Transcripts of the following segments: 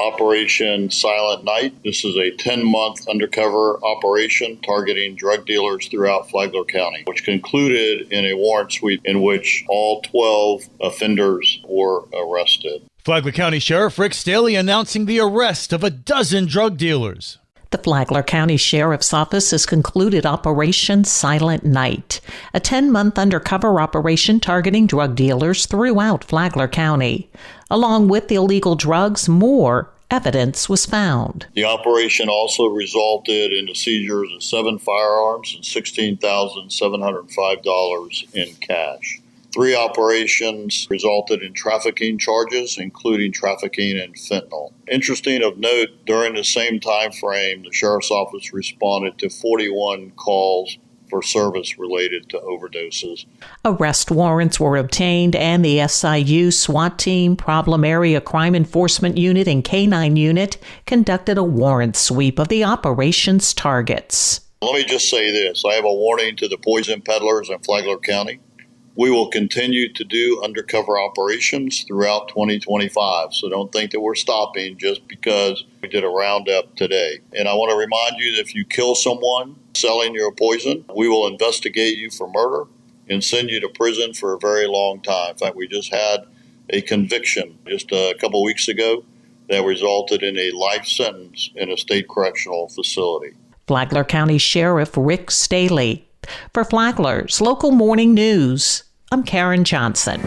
Operation Silent Night. This is a 10-month undercover operation targeting drug dealers throughout Flagler County, which concluded in a warrant sweep in which all 12 offenders were arrested. Flagler County Sheriff Rick Staley announcing the arrest of a dozen drug dealers. The Flagler County Sheriff's Office has concluded Operation Silent Night, a 10-month undercover operation targeting drug dealers throughout Flagler County. Along with illegal drugs, more evidence was found. The operation also resulted in the seizures of 7 firearms and $16,705 in cash. 3 operations resulted in trafficking charges, including trafficking in fentanyl. Interesting of note, during the same time frame, the Sheriff's Office responded to 41 calls for service related to overdoses. Arrest warrants were obtained, and the SIU SWAT team, Problem Area Crime Enforcement Unit, and K-9 Unit conducted a warrant sweep of the operation's targets. Let me just say this. I have a warning to the poison peddlers in Flagler County. We will continue to do undercover operations throughout 2025, so don't think that we're stopping just because we did a roundup today. And I want to remind you that if you kill someone selling your poison, we will investigate you for murder and send you to prison for a very long time. In fact, we just had a conviction just a couple weeks ago that resulted in a life sentence in a state correctional facility. Flagler County Sheriff Rick Staley. For Flagler's Local Morning News, I'm Karen Johnson.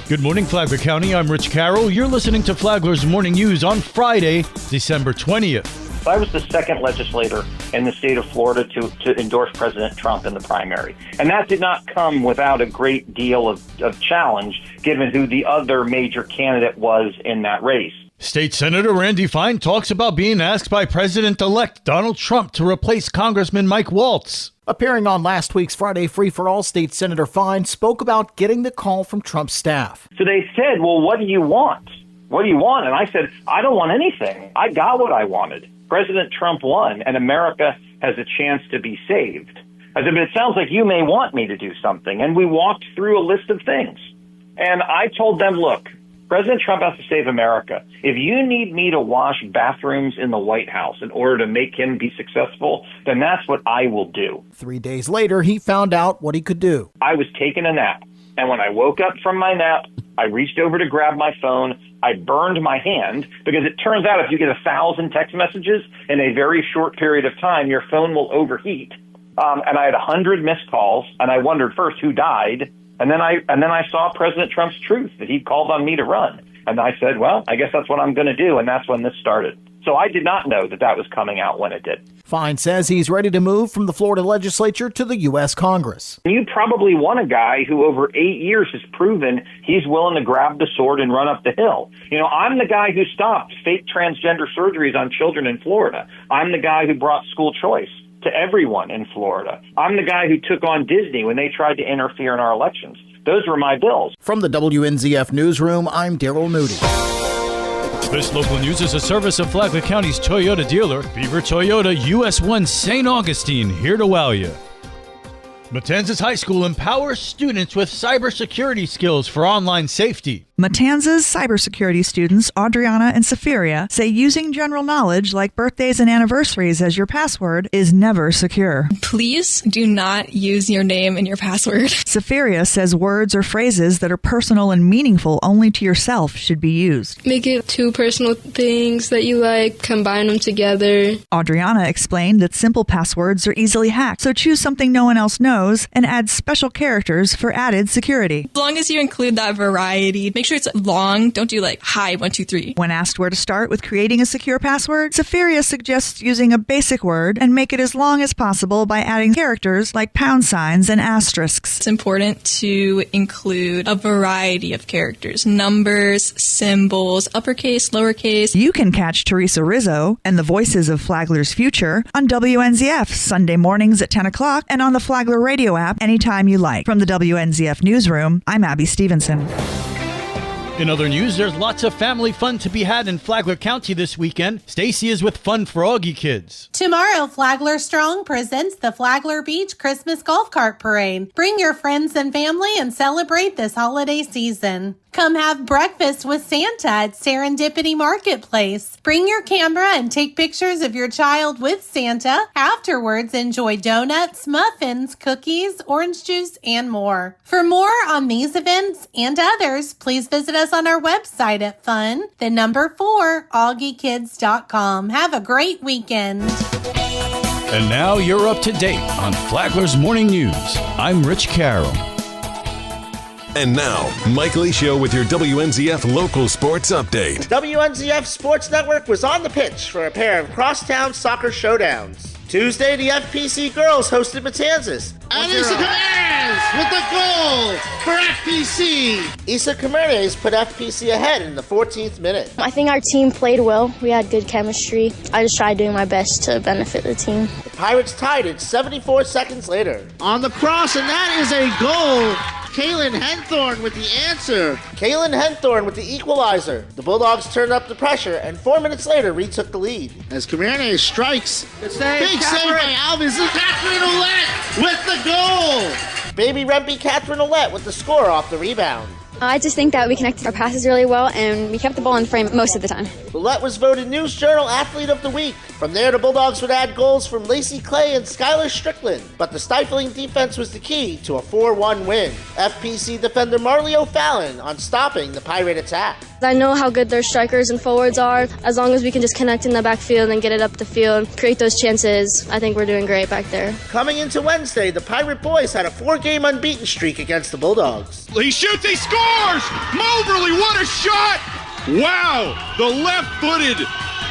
Good morning, Flagler County. I'm Rich Carroll. You're listening to Flagler's Morning News on Friday, December 20th. I was the second legislator in the state of Florida to endorse President Trump in the primary. And that did not come without a great deal of challenge, given who the other major candidate was in that race. State Senator Randy Fine talks about being asked by President-elect Donald Trump to replace Congressman Mike Waltz. Appearing on last week's Friday Free for All, State Senator Fine spoke about getting the call from Trump's staff. So they said, well, what do you want? What do you want? And I said, I don't want anything. I got what I wanted. President Trump won, and America has a chance to be saved. I said, but it sounds like you may want me to do something. And we walked through a list of things. And I told them, look, President Trump has to save America. If you need me to wash bathrooms in the White House in order to make him be successful, then that's what I will do. 3 days later, he found out what he could do. I was taking a nap. And when I woke up from my nap, I reached over to grab my phone. I burned my hand because it turns out if you get 1,000 text messages in a very short period of time, your phone will overheat. And I had 100 missed calls, and I wondered first who died. And then I saw President Trump's truth that he called on me to run. And I said, well, I guess that's what I'm going to do. And that's when this started. So I did not know that was coming out when it did. Fine says he's ready to move from the Florida legislature to the U.S. Congress. You probably want a guy who over 8 years has proven he's willing to grab the sword and run up the hill. You know, I'm the guy who stopped fake transgender surgeries on children in Florida. I'm the guy who brought school choice to everyone in Florida. I'm the guy who took on Disney when they tried to interfere in our elections. Those were my bills. From the WNZF Newsroom, I'm Daryl Moody. This local news is a service of Flagler County's Toyota dealer, Beaver Toyota, US 1 St. Augustine, here to wow you. Matanzas High School empowers students with cybersecurity skills for online safety. Matanzas cybersecurity students Adriana and Safiria say using general knowledge like birthdays and anniversaries as your password is never secure. Please do not use your name and your password. Safiria says words or phrases that are personal and meaningful only to yourself should be used. Make it 2 personal things that you like, combine them together. Adriana explained that simple passwords are easily hacked, so choose something no one else knows and add special characters for added security. As long as you include that variety, make sure it's long. Don't do like, hi, 1, 2, 3. When asked where to start with creating a secure password, Safiria suggests using a basic word and make it as long as possible by adding characters like pound signs and asterisks. It's important to include a variety of characters, numbers, symbols, uppercase, lowercase. You can catch Teresa Rizzo and the voices of Flagler's future on WNZF Sunday mornings at 10 o'clock and on the Flagler radio app anytime you like. From the WNZF Newsroom, I'm Abby Stevenson. In other news, there's lots of family fun to be had in Flagler County this weekend. Stacy is with Fun Froggy Kids. Tomorrow, Flagler Strong presents the Flagler Beach Christmas Golf Cart Parade. Bring your friends and family and celebrate this holiday season. Come have breakfast with Santa at Serendipity Marketplace. Bring your camera and take pictures of your child with Santa. Afterwards, enjoy donuts, muffins, cookies, orange juice, and more. For more on these events and others, please visit us on our website at fun4augiekids.com. Have a great weekend. And now you're up to date on Flagler's Morning News. I'm Rich Carroll. And now, Mike Lee Show with your WNZF local sports update. WNZF Sports Network was on the pitch for a pair of crosstown soccer showdowns. Tuesday, the FPC girls hosted Matanzas. And Isa Camarez with the goal for FPC. Isa Camarez put FPC ahead in the 14th minute. I think our team played well. We had good chemistry. I just tried doing my best to benefit the team. The Pirates tied it 74 seconds later. On the cross, and that is a goal. Kaylin Henthorne with the answer. Kaylin Henthorne with the equalizer. The Bulldogs turned up the pressure and 4 minutes later retook the lead. As Camarez strikes. Big save by Alves. Catherine Ouellette with the goal. Baby Rempe Catherine Ouellette with the score off the rebound. I just think that we connected our passes really well, and we kept the ball in frame most of the time. Ouellette was voted News Journal Athlete of the Week. From there, the Bulldogs would add goals from Lacey Clay and Skylar Strickland, but the stifling defense was the key to a 4-1 win. FPC defender Marley O'Fallon on stopping the Pirate attack. I know how good their strikers and forwards are. As long as we can just connect in the backfield and get it up the field, create those chances, I think we're doing great back there. Coming into Wednesday, the Pirate boys had a 4-game unbeaten streak against the Bulldogs. He shoots, he scores! Moberly, what a shot! Wow, the left-footed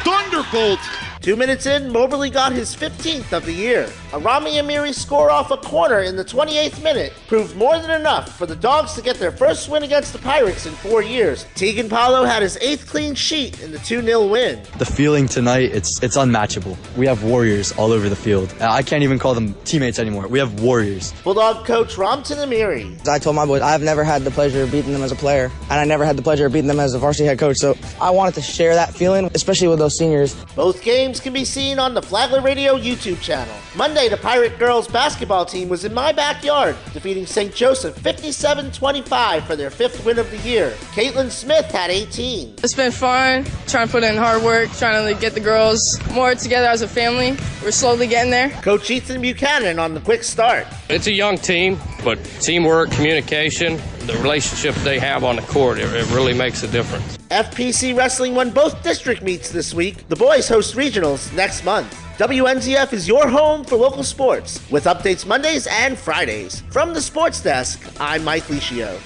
thunderbolt. 2 minutes in, Moberly got his 15th of the year. A Rami Amiri score off a corner in the 28th minute proved more than enough for the Dogs to get their first win against the Pirates in 4 years. Tegan Paulo had his 8th clean sheet in the 2-0 win. The feeling tonight, it's unmatchable. We have warriors all over the field. I can't even call them teammates anymore. We have warriors. Bulldog coach Ramton Amiri. I told my boys I've never had the pleasure of beating them as a player, and I never had the pleasure of beating them as a varsity head coach, so I wanted to share that feeling, especially with those seniors. Both games can be seen on the Flagler Radio YouTube channel. Monday, the Pirate girls basketball team was in my backyard, defeating St. Joseph 57-25 for their 5th win of the year. Caitlin Smith had 18. It's been fun, trying to put in hard work, trying to get the girls more together as a family. We're slowly getting there. Coach Ethan Buchanan on the quick start. It's a young team, but teamwork, communication, the relationship they have on the court, it really makes a difference. FPC Wrestling won both district meets this week. The boys host regionals next month. WNZF is your home for local sports, with updates Mondays and Fridays. From the sports desk, I'm Mike Licio.